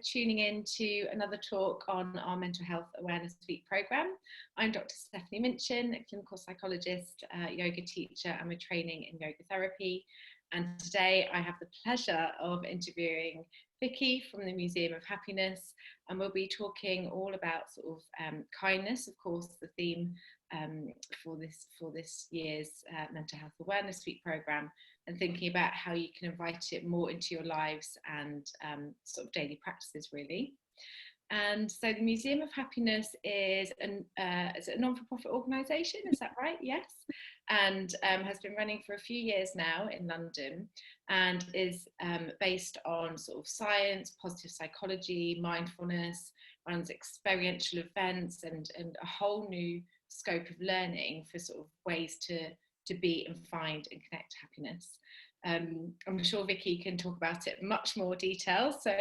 tuning in to another talk on our Mental Health Awareness Week programme. I'm Dr Stephanie Minchin, a clinical psychologist, yoga teacher, and with training in yoga therapy. And today I have the pleasure of interviewing Vicky from the Museum of Happiness, and we'll be talking all about sort of kindness, of course, the theme for this year's Mental Health Awareness Week programme, and thinking about how you can invite it more into your lives and sort of daily practices, really. And so the Museum of Happiness is a non-for-profit organisation, is that right? Yes. And has been running for a few years now in London, and is based on sort of science, positive psychology, mindfulness, runs experiential events and a whole new scope of learning for sort of ways to be and find and connect to happiness. I'm sure Vicky can talk about it in much more detail. So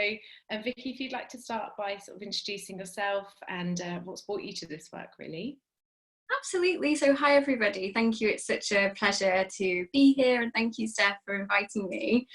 Vicky, if you'd like to start by sort of introducing yourself and what's brought you to this work, really. Absolutely. So hi everybody, thank you. It's such a pleasure to be here, and thank you, Steph, for inviting me.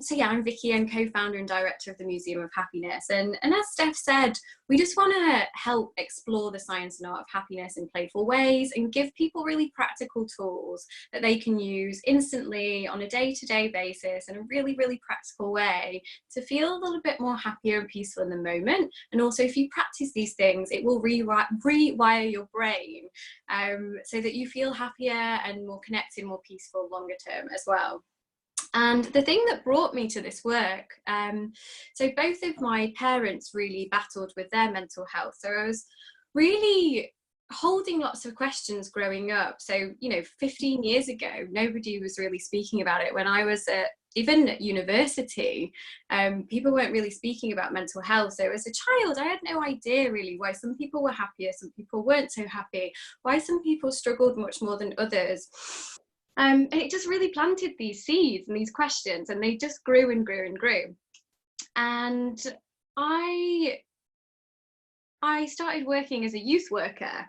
So yeah, I'm Vicky. I'm co-founder and director of the Museum of Happiness, and as Steph said, we just want to help explore the science and art of happiness in playful ways and give people really practical tools that they can use instantly on a day-to-day basis in a really practical way to feel a little bit more happier and peaceful in the moment. And also, if you practice these things, it will rewire your brain so that you feel happier and more connected, more peaceful longer term as well. And the thing that brought me to this work, so both of my parents really battled with their mental health. So I was really holding lots of questions growing up. So, 15 years ago, nobody was really speaking about it. When I was even at university, people weren't really speaking about mental health. So as a child, I had no idea really why some people were happier, some people weren't so happy, why some people struggled much more than others. And it just really planted these seeds and these questions, and they just grew and grew and grew. And I started working as a youth worker,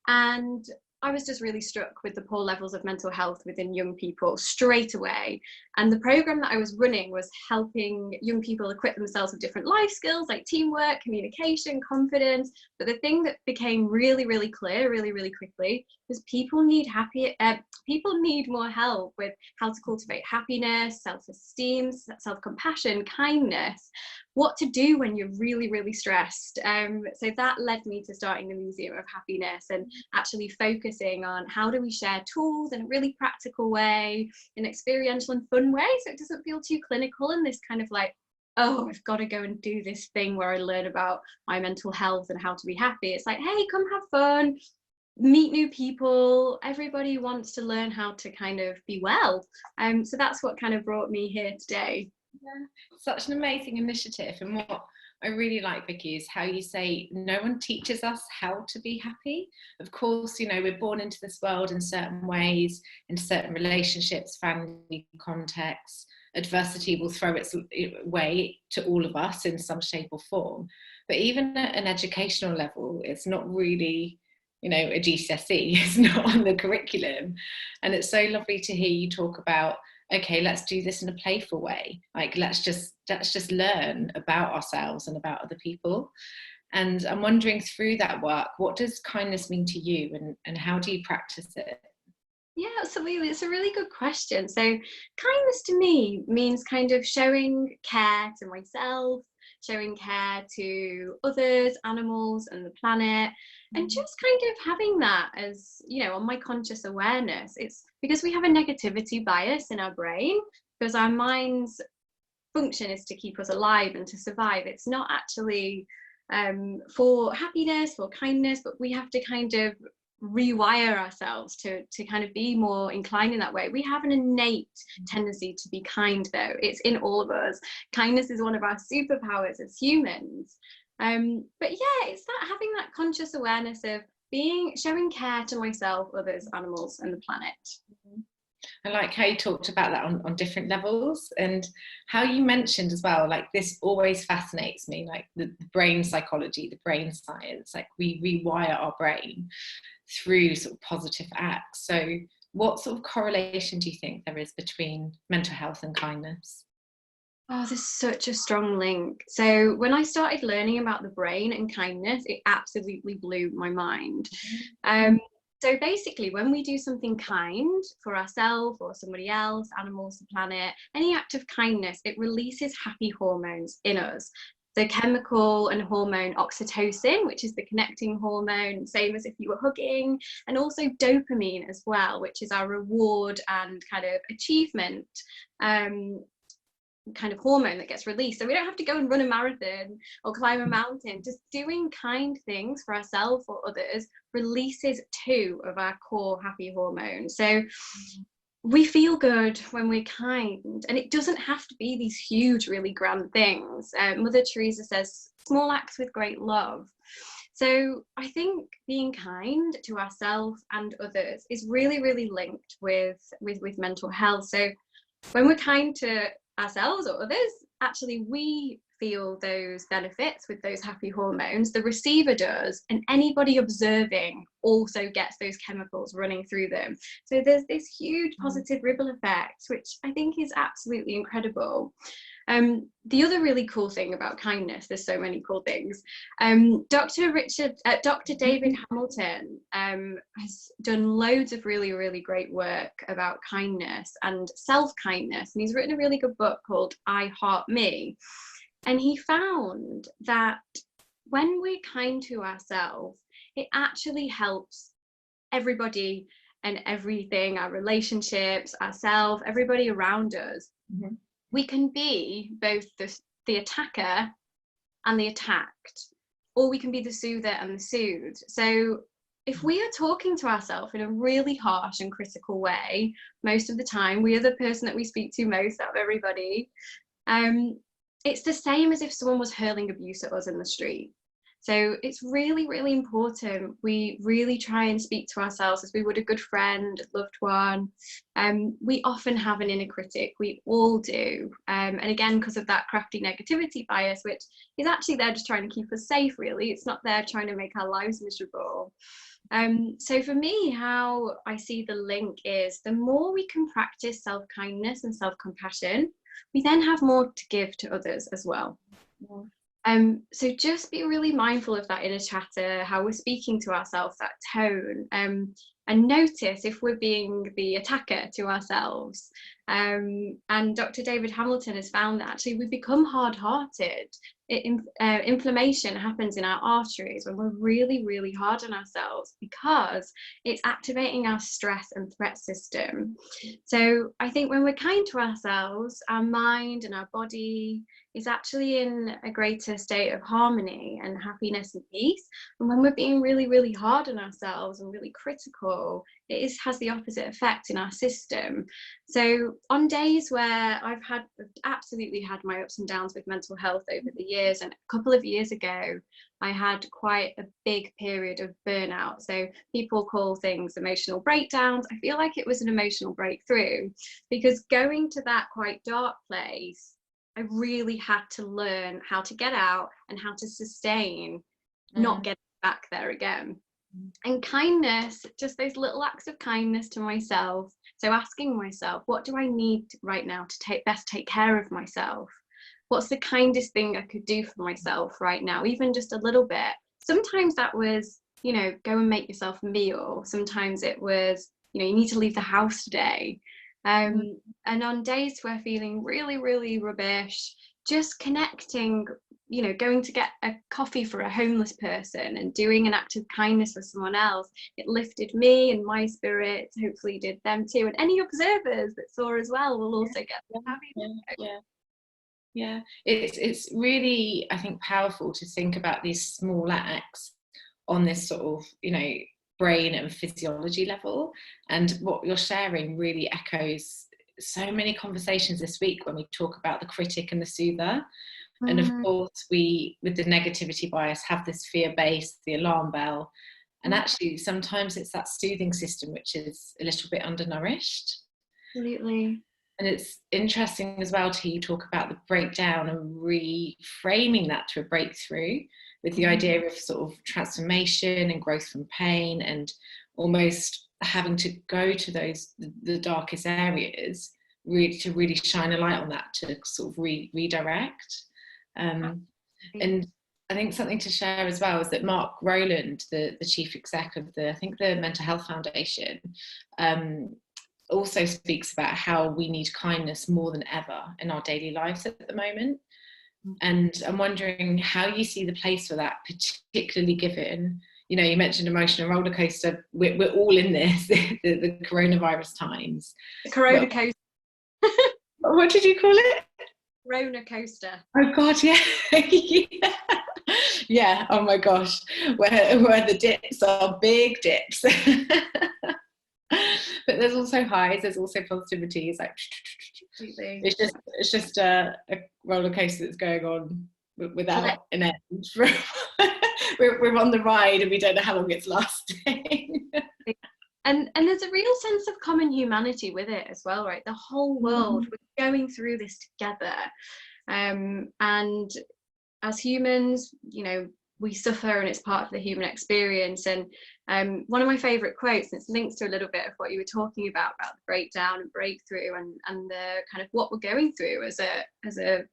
and I was just really struck with the poor levels of mental health within young people straight away. And the program that I was running was helping young people equip themselves with different life skills like teamwork, communication, confidence. But the thing that became really clear really quickly was people need more help with how to cultivate happiness, self-esteem, self-compassion, kindness, what to do when you're really stressed. So that led me to starting the Museum of Happiness and actually focusing on how do we share tools in a really practical way, in an experiential and fun way, so it doesn't feel too clinical and this kind of like, oh, I've got to go and do this thing where I learn about my mental health and how to be happy. It's like, hey, come have fun, meet new people. Everybody wants to learn how to kind of be well. So that's what kind of brought me here today. Yeah, such an amazing initiative. And what I really like, Vicky, is how you say no one teaches us how to be happy. Of course, we're born into this world in certain ways, in certain relationships, family contexts. Adversity will throw its way to all of us in some shape or form. But even at an educational level, it's not really a GCSE, it's not on the curriculum. And it's so lovely to hear you talk about, okay, let's do this in a playful way. Like, let's just learn about ourselves and about other people. And I'm wondering, through that work, what does kindness mean to you, and how do you practice it? Yeah, absolutely. It's a really good question. So kindness to me means kind of showing care to myself, showing care to others, animals, and the planet, and just kind of having that as, on my conscious awareness. It's because we have a negativity bias in our brain, because our mind's function is to keep us alive and to survive. It's not actually for happiness, for kindness, but we have to kind of rewire ourselves to kind of be more inclined in that way. We have an innate tendency to be kind, though. It's in all of us. Kindness is one of our superpowers as humans. But yeah, it's that having that conscious awareness of showing care to myself, others, animals, and the planet. I like how you talked about that on different levels, and how you mentioned as well, like, this always fascinates me, like the brain psychology, the brain science, like we rewire our brain through sort of positive acts. So what sort of correlation do you think there is between mental health and kindness? Oh, there's such a strong link. So when I started learning about the brain and kindness, it absolutely blew my mind. Um, so basically, when we do something kind for ourselves or somebody else, animals, the planet, any act of kindness, it releases happy hormones in us. So chemical and hormone oxytocin, which is the connecting hormone, same as if you were hugging, and also dopamine as well, which is our reward and kind of achievement kind of hormone that gets released. So we don't have to go and run a marathon or climb a mountain. Just doing kind things for ourselves or others releases two of our core happy hormones. So we feel good when we're kind, and it doesn't have to be these huge, really grand things. Mother Teresa says, small acts with great love. So I think being kind to ourselves and others is really, really linked with mental health. So when we're kind to ourselves or others, actually we feel those benefits with those happy hormones, the receiver does, and anybody observing also gets those chemicals running through them. So there's this huge positive ripple effect, which I think is absolutely incredible. The other really cool thing about kindness, there's so many cool things. Dr. David Hamilton has done loads of really, really great work about kindness and self-kindness. And he's written a really good book called I Heart Me. And he found that when we're kind to ourselves, it actually helps everybody and everything, our relationships, ourselves, everybody around us. Mm-hmm. We can be both the attacker and the attacked, or we can be the soother and the soothed. So if we are talking to ourselves in a really harsh and critical way, most of the time, we are the person that we speak to most out of everybody. It's the same as if someone was hurling abuse at us in the street. So it's really, really important we really try and speak to ourselves as we would a good friend, loved one. We often have an inner critic, we all do. And again, because of that crafty negativity bias, which is actually there just trying to keep us safe, really. It's not there trying to make our lives miserable. So for me, how I see the link is the more we can practice self-kindness and self-compassion, we then have more to give to others as well. So just be really mindful of that inner chatter, how we're speaking to ourselves, that tone, and notice if we're being the attacker to ourselves. And Dr. David Hamilton has found that actually we become hard-hearted. Inflammation happens in our arteries when we're really, really hard on ourselves because it's activating our stress and threat system. So I think when we're kind to ourselves, our mind and our body is actually in a greater state of harmony and happiness and peace. And when we're being really, really hard on ourselves and really critical, it has the opposite effect in our system. So on days where I've absolutely had my ups and downs with mental health over the years, and a couple of years ago, I had quite a big period of burnout. So people call things emotional breakdowns. I feel like it was an emotional breakthrough because going to that quite dark place, I really had to learn how to get out and how to sustain, not getting back there again. And kindness, just those little acts of kindness to myself. So asking myself, what do I need right now to best take care of myself? What's the kindest thing I could do for myself right now? Even just a little bit. Sometimes that was, go and make yourself a meal. Sometimes it was, you need to leave the house today. And on days where feeling really, really rubbish, just connecting, going to get a coffee for a homeless person and doing an act of kindness for someone else, it lifted me and my spirits, hopefully did them too. And any observers that saw as well will also get happy. Yeah, it's really, I think, powerful to think about these small acts on this sort of, brain and physiology level. And what you're sharing really echoes so many conversations this week when we talk about the critic and the soother. And of course, we, with the negativity bias, have this fear-based, the alarm bell. And actually, sometimes it's that soothing system which is a little bit undernourished. Absolutely. And it's interesting as well to hear you talk about the breakdown and reframing that to a breakthrough with the idea of sort of transformation and growth from pain, and almost having to go to the darkest areas really shine a light on that, to sort of redirect. And I think something to share as well is that Mark Rowland, the chief exec of I think the Mental Health Foundation, also speaks about how we need kindness more than ever in our daily lives at the moment. And I'm wondering how you see the place for that, particularly given, you know, you mentioned emotional roller coaster. We're all in this, the coronavirus times. The corona coaster. What did you call it? Roller coaster. Oh God, yeah. Yeah. Yeah, oh my gosh, where the dips are big dips. But there's also highs, there's also positivity. It's like it's just a roller coaster that's going on without an end. We're on the ride and we don't know how long it's lasting. And there's a real sense of common humanity with it as well, right? The whole world, we're going through this together. And as humans, you know, we suffer, and it's part of the human experience. And one of my favourite quotes, and it's linked to a little bit of what you were talking about the breakdown and breakthrough, and the kind of what we're going through as a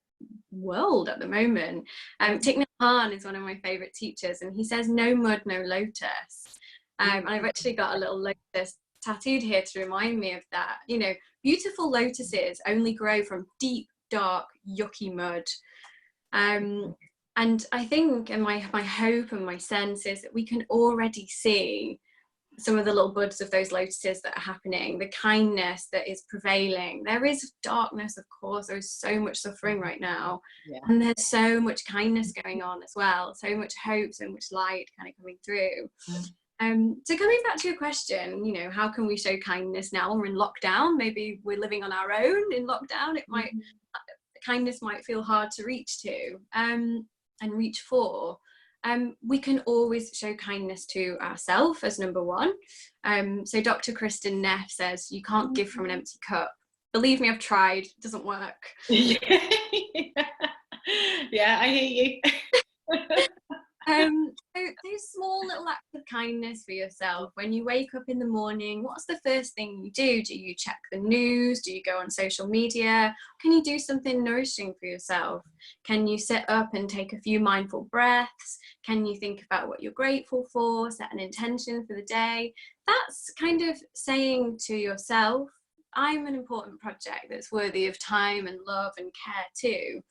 world at the moment. Thich Nhat Hanh is one of my favourite teachers, and he says, "No mud, no lotus." And I've actually got a little lotus tattooed here to remind me of that. You know, beautiful lotuses only grow from deep, dark, yucky mud. And I think, and my hope and my sense is that we can already see some of the little buds of those lotuses that are happening, the kindness that is prevailing. There is darkness, of course, there is so much suffering right now, and there's so much kindness going on as well, so much hope, so much light kind of coming through. So coming back to your question, you know, how can we show kindness now when we're in lockdown? Maybe we're living on our own in lockdown. It might, kindness might feel hard to reach to and reach for. We can always show kindness to ourselves as number one. So Dr. Kristen Neff says, you can't give from an empty cup. Believe me, I've tried, it doesn't work. Yeah, I hear you. So those small little acts of kindness for yourself. When you wake up in the morning, what's the first thing you do? Do you check the news? Do you go on social media? Can you do something nourishing for yourself? Can you sit up and take a few mindful breaths? Can you think about what you're grateful for? Set an intention for the day. That's kind of saying to yourself, I'm an important project that's worthy of time and love and care too.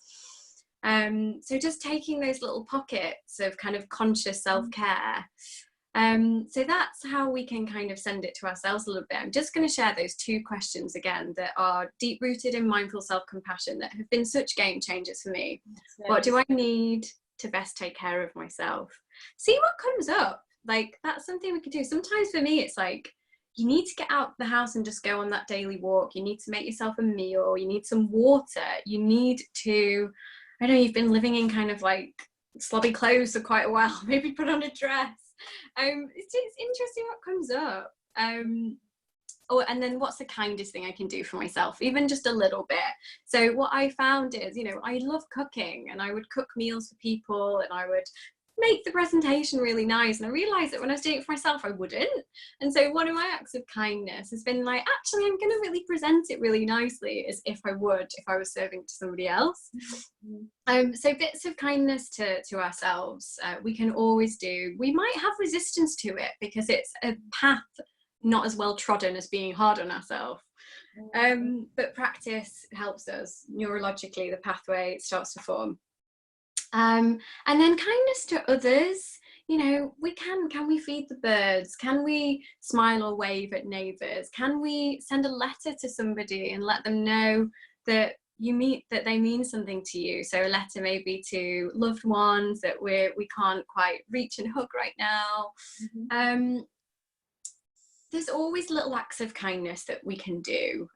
So just taking those little pockets of kind of conscious self-care. So that's how we can kind of send it to ourselves a little bit. I'm just going to share those two questions again that are deep-rooted in mindful self-compassion that have been such game changers for me. Yes. What do I need to best take care of myself? See what comes up. Like, that's something we could do. Sometimes for me, it's like, you need to get out the house and just go on that daily walk. You need to make yourself a meal. You need some water. You need to... I know you've been living in kind of like slobby clothes for quite a while. Maybe put on a dress. It's interesting what comes up. And then what's the kindest thing I can do for myself? Even just a little bit. So what I found is, you know, I love cooking, and I would cook meals for people, and I would make the presentation really nice. And I realized that when I was doing it for myself, I wouldn't. And so one of my acts of kindness has been like, actually, I'm going to really present it really nicely as if I would if I was serving to somebody else. So bits of kindness to ourselves, we can always do. We might have resistance to it because it's a path not as well trodden as being hard on ourselves. But practice helps us neurologically, the pathway starts to form. And then kindness to others, you know, can we feed the birds? Can we smile or wave at neighbours? Can we send a letter to somebody and let them know that that they mean something to you? So a letter maybe to loved ones that we can't quite reach and hug right now. There's always little acts of kindness that we can do.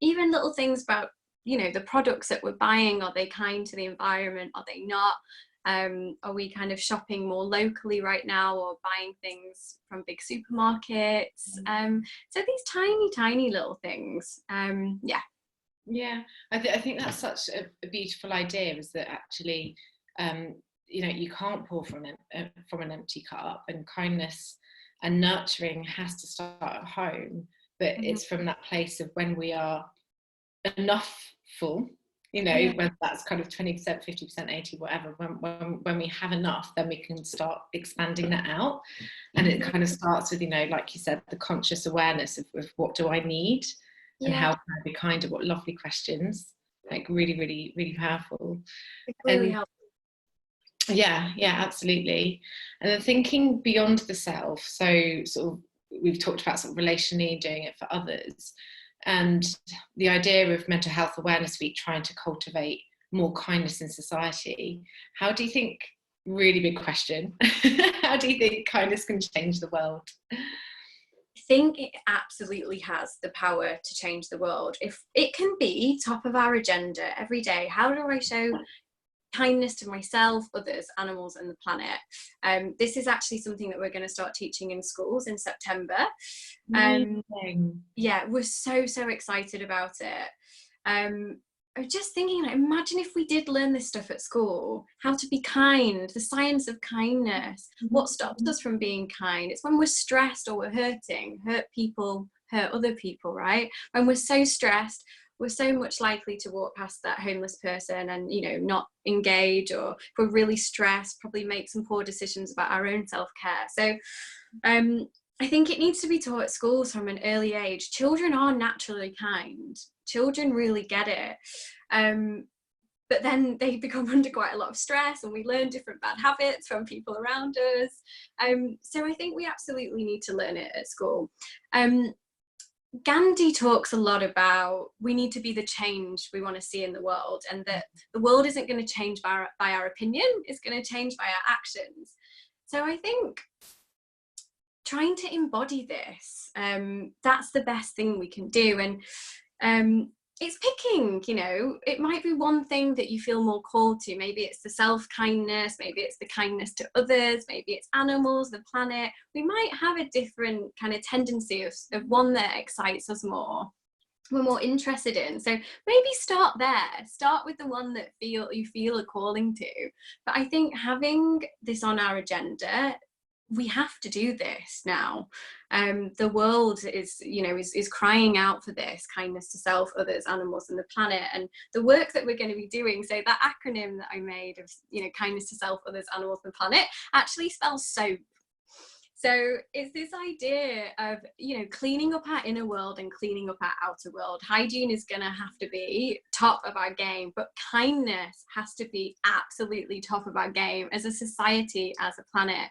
Even little things about, you know, the products that we're buying. Are they kind to the environment? Are they not? Are we kind of shopping more locally right now, or buying things from big supermarkets? So these tiny little things. Yeah, I think that's such a beautiful idea, is that actually, you know, you can't pour from an empty cup, and kindness and nurturing has to start at home. But it's from that place of when we are enough full, you know, Yeah. whether that's kind of 20%, 50%, 80, whatever. When we have enough, then we can start expanding that out. And it kind of starts with, you know, like you said, the conscious awareness of what do I need, and Yeah. how can I be kinder? What lovely questions, like really, really, really powerful. It really helps. Yeah, absolutely. And then thinking beyond the self. So sort of we've talked about sort of relationally doing it for others, and the idea of Mental Health Awareness Week trying to cultivate more kindness in society. How do you think, really big question, how do you think kindness can change the world? I think it absolutely has the power to change the world. If it can be top of our agenda every day, how do I show kindness to myself, others, animals, and the planet? This is actually something that we're going to start teaching in schools in September. Yeah, we're so excited about it. I was just thinking, like, imagine if we did learn this stuff at school, how to be kind, the science of kindness. What stops us from being kind? It's when we're stressed or we're hurting, hurt people, hurt other people, right? When we're so stressed, we're so much likely to walk past that homeless person and, you know, not engage, or if we're really stressed, probably make some poor decisions about our own self-care. So I think it needs to be taught at schools from an early age. Children are naturally kind. Children really get it. But then they become under quite a lot of stress, and we learn different bad habits from people around us. So I think we absolutely need to learn it at school. Gandhi talks a lot about we need to be the change we want to see in the world, and that the world isn't going to change by our opinion, it's going to change by our actions. So I think trying to embody this, that's the best thing we can do. And it's picking, you know, it might be one thing that you feel more called to. Maybe it's the self-kindness, maybe it's the kindness to others, maybe it's animals, the planet. We might have a different kind of tendency of one that excites us more, we're more interested in. So maybe start there, start with the one that you feel a calling to. But I think having this on our agenda, we have to do this now. The world is, you know, is crying out for this kindness to self, others, animals, and the planet. And the work that we're going to be doing, so that acronym that I made of, you know, kindness to self, others, animals, and the planet, actually spells soap. So it's this idea of, you know, cleaning up our inner world and cleaning up our outer world. Hygiene is going to have to be top of our game, but kindness has to be absolutely top of our game as a society, as a planet.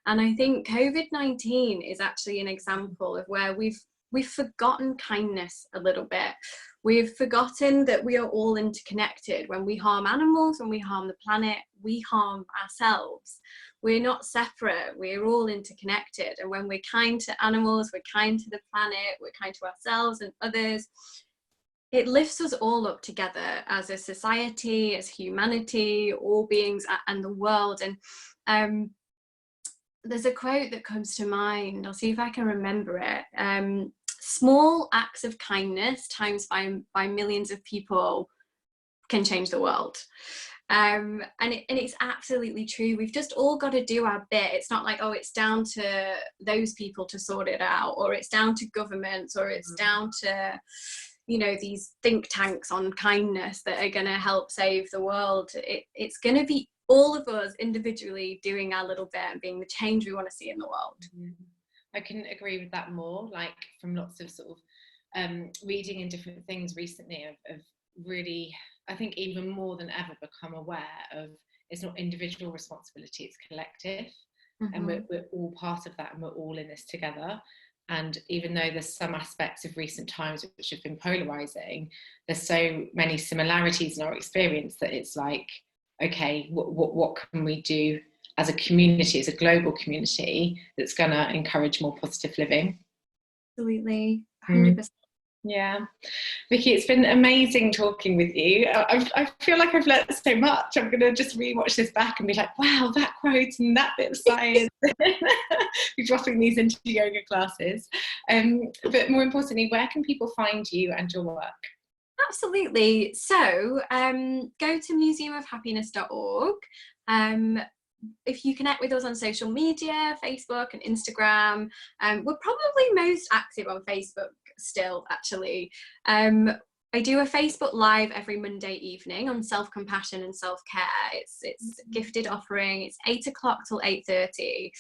And I think COVID-19 is actually an example of where we've forgotten kindness a little bit. We've forgotten that we are all interconnected. When we harm animals, when we harm the planet, we harm ourselves. We're not separate, we're all interconnected. And when we're kind to animals, we're kind to the planet, we're kind to ourselves and others, it lifts us all up together as a society, as humanity, all beings, and the world. And there's a quote that comes to mind. I'll see if I can remember it. Small acts of kindness times by millions of people can change the world. And it's absolutely true. We've just all got to do our bit. It's not like, oh, it's down to those people to sort it out, or it's down to governments, or it's down to, you know, these think tanks on kindness that are going to help save the world. It's going to be all of us individually doing our little bit and being the change we want to see in the world. I couldn't agree with that more. Like, from lots of sort of reading and different things recently, of really, I think even more than ever, become aware of it's not individual responsibility, it's collective. And we're all part of that, and we're all in this together. And even though there's some aspects of recent times which have been polarizing, there's so many similarities in our experience that it's like, okay, what can we do as a community, as a global community, that's going to encourage more positive living? Absolutely, 100%. Yeah. Vicky, it's been amazing talking with you. I feel like I've learnt so much. I'm going to just rewatch this back and be like, wow, that quote and that bit of science. Be dropping these into yoga classes. But more importantly, where can people find you and your work? Absolutely. So go to museumofhappiness.org. If you connect with us on social media, Facebook and Instagram, we're probably most active on Facebook still, actually. I do a Facebook Live every Monday evening on self-compassion and self-care. It's gifted offering. It's 8 o'clock till 8:30,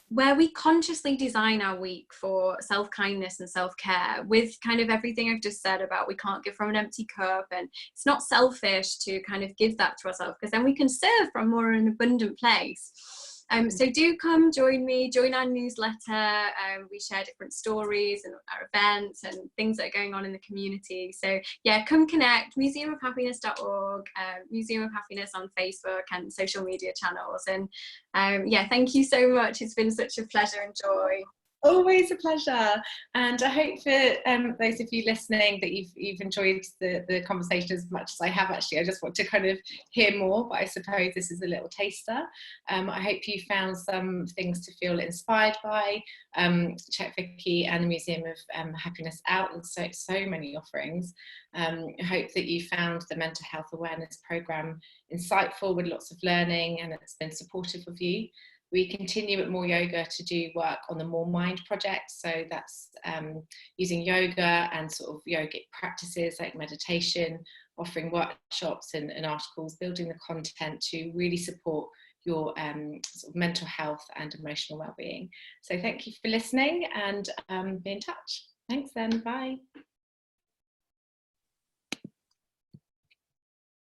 where we consciously design our week for self-kindness and self-care with kind of everything I've just said about we can't give from an empty cup, and it's not selfish to kind of give that to ourselves, because then we can serve from more an abundant place. So do come join me, join our newsletter. We share different stories and our events and things that are going on in the community. So yeah, come connect, museumofhappiness.org, Museum of Happiness on Facebook and social media channels. And yeah, thank you so much. It's been such a pleasure and joy. Always a pleasure, and I hope for those of you listening that you've enjoyed the conversation as much as I have. Actually, I just want to kind of hear more, but I suppose this is a little taster. I hope you found some things to feel inspired by. Check Vicky and the Museum of Happiness out. There's so many offerings. I hope that you found the mental health awareness programme insightful, with lots of learning, and it's been supportive of you. We continue at More Yoga to do work on the More Mind project. So that's using yoga and sort of yogic practices like meditation, offering workshops and articles, building the content to really support your sort of mental health and emotional well-being. So thank you for listening, and be in touch. Thanks then, bye.